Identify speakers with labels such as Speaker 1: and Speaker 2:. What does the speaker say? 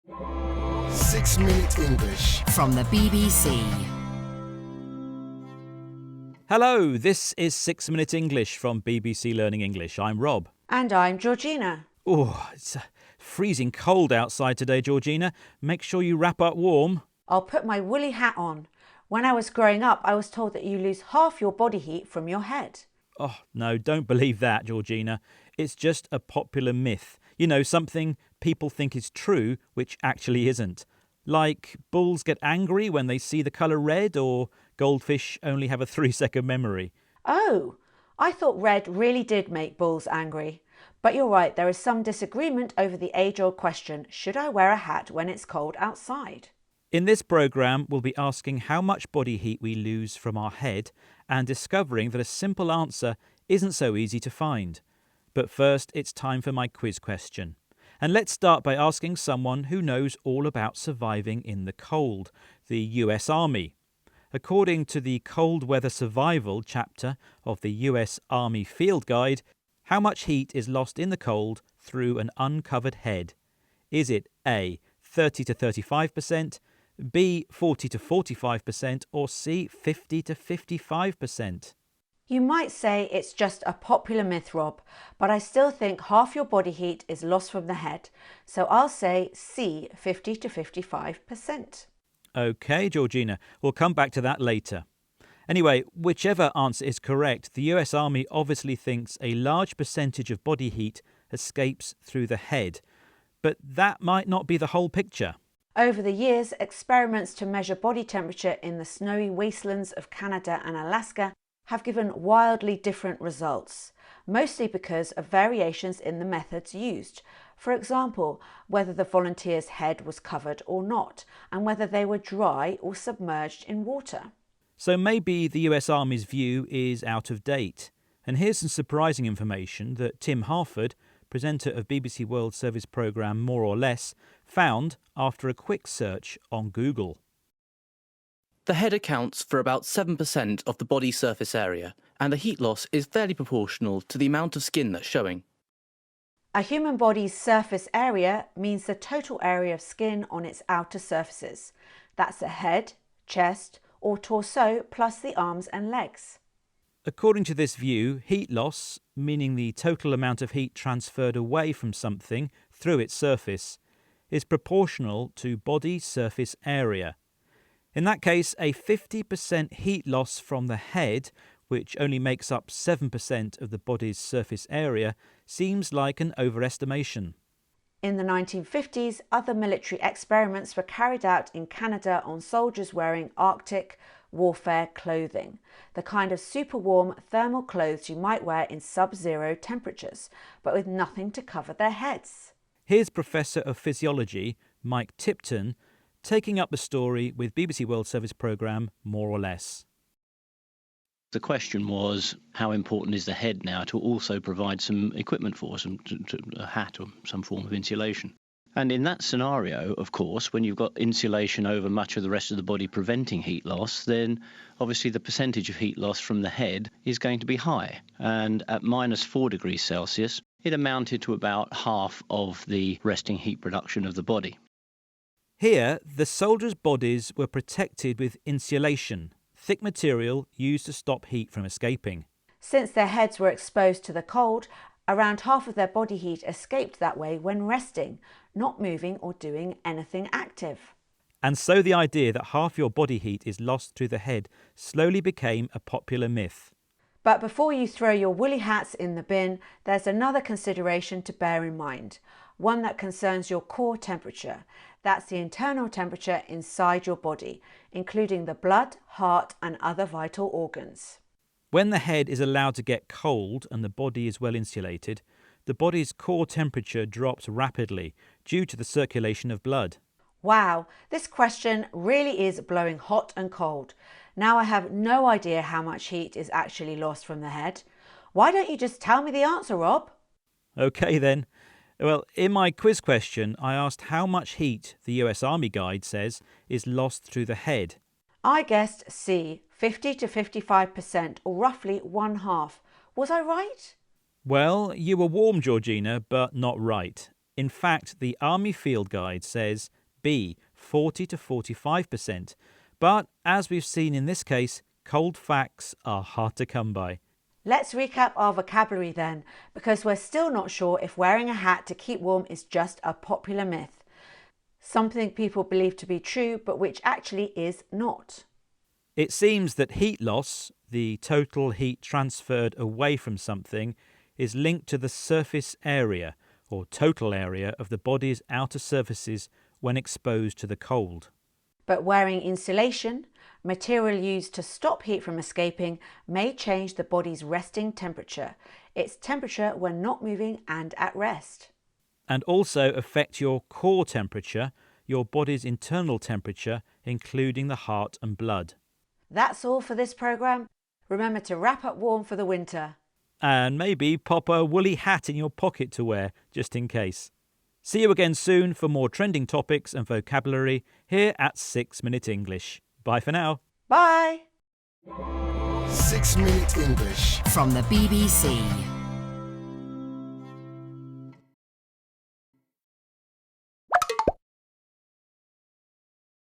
Speaker 1: 6 Minute English
Speaker 2: from the BBC.
Speaker 3: Hello, this is 6 Minute English from BBC Learning English. I'm Rob.
Speaker 4: And I'm Georgina.
Speaker 3: Oh, it's freezing cold outside today, Georgina. Make sure you wrap up warm.
Speaker 4: I'll put my woolly hat on. When I was growing up, I was told that you lose half your body heat from your head.
Speaker 3: Oh, no, don't believe that, Georgina. It's just a popular myth. You know, something people think is true, which actually isn't. Like bulls get angry when they see the colour red, or goldfish only have a 3-second memory.
Speaker 4: Oh, I thought red really did make bulls angry. But you're right, there is some disagreement over the age-old question, should I wear a hat when it's cold outside?
Speaker 3: In this programme, we'll be asking how much body heat we lose from our head and discovering that a simple answer isn't so easy to find. But first, it's time for my quiz question. And let's start by asking someone who knows all about surviving in the cold, the US Army. According to the Cold Weather Survival chapter of the US Army Field Guide, how much heat is lost in the cold through an uncovered head? Is it A, 30 to 35%, B, 40 to 45%, or C, 50 to 55%?
Speaker 4: You might say it's just a popular myth, Rob, but I still think half your body heat is lost from the head. So I'll say C, 50 to 55%.
Speaker 3: OK, Georgina, we'll come back to that later. Anyway, whichever answer is correct, the US Army obviously thinks a large percentage of body heat escapes through the head. But that might not be the whole picture.
Speaker 4: Over the years, experiments to measure body temperature in the snowy wastelands of Canada and Alaska have given wildly different results, mostly because of variations in the methods used. For example, whether the volunteer's head was covered or not, and whether they were dry or submerged in water.
Speaker 3: So maybe the US Army's view is out of date. And here's some surprising information that Tim Harford, presenter of BBC World Service programme More or Less, found after a quick search on Google.
Speaker 5: The head accounts for about 7% of the body surface area, and the heat loss is fairly proportional to the amount of skin that's showing.
Speaker 4: A human body's surface area means the total area of skin on its outer surfaces. That's the head, chest, or torso, plus the arms and legs.
Speaker 3: According to this view, heat loss, meaning the total amount of heat transferred away from something through its surface, is proportional to body surface area. In that case, a 50% heat loss from the head, which only makes up 7% of the body's surface area, seems like an overestimation.
Speaker 4: In the 1950s, other military experiments were carried out in Canada on soldiers wearing Arctic warfare clothing, the kind of super warm thermal clothes you might wear in sub-zero temperatures, but with nothing to cover their heads.
Speaker 3: Here's Professor of Physiology Mike Tipton taking up the story with BBC World Service programme More or Less.
Speaker 6: The question was, how important is the head now to also provide some equipment for us, a hat or some form of insulation? And in that scenario, of course, when you've got insulation over much of the rest of the body preventing heat loss, then obviously the percentage of heat loss from the head is going to be high. And at -4 degrees Celsius, it amounted to about half of the resting heat production of the body.
Speaker 3: Here, the soldiers' bodies were protected with insulation, thick material used to stop heat from escaping.
Speaker 4: Since their heads were exposed to the cold, around half of their body heat escaped that way when resting, not moving or doing anything active.
Speaker 3: And so the idea that half your body heat is lost through the head slowly became a popular myth.
Speaker 4: But before you throw your woolly hats in the bin, there's another consideration to bear in mind, one that concerns your core temperature. That's the internal temperature inside your body, including the blood, heart, and other vital organs.
Speaker 3: When the head is allowed to get cold and the body is well insulated, the body's core temperature drops rapidly due to the circulation of blood.
Speaker 4: Wow, this question really is blowing hot and cold. Now I have no idea how much heat is actually lost from the head. Why don't you just tell me the answer, Rob?
Speaker 3: OK then. Well, in my quiz question, I asked how much heat the US Army Guide says is lost through the head.
Speaker 4: I guessed C, 50 to 55%, or roughly 1/2. Was I right?
Speaker 3: Well, you were warm, Georgina, but not right. In fact, the Army Field Guide says B, 40 to 45%. But as we've seen in this case, cold facts are hard to come by.
Speaker 4: Let's recap our vocabulary then, because we're still not sure if wearing a hat to keep warm is just a popular myth. Something people believe to be true, but which actually is not.
Speaker 3: It seems that heat loss, the total heat transferred away from something, is linked to the surface area, or total area, of the body's outer surfaces when exposed to the cold.
Speaker 4: But wearing insulation, material used to stop heat from escaping, may change the body's resting temperature, its temperature when not moving and at rest.
Speaker 3: And also affect your core temperature, your body's internal temperature, including the heart and blood.
Speaker 4: That's all for this programme. Remember to wrap up warm for the winter.
Speaker 3: And maybe pop a woolly hat in your pocket to wear, just in case. See you again soon for more trending topics and vocabulary here at 6 Minute English. Bye for now.
Speaker 4: Bye!
Speaker 1: 6 Minute English
Speaker 2: from the BBC.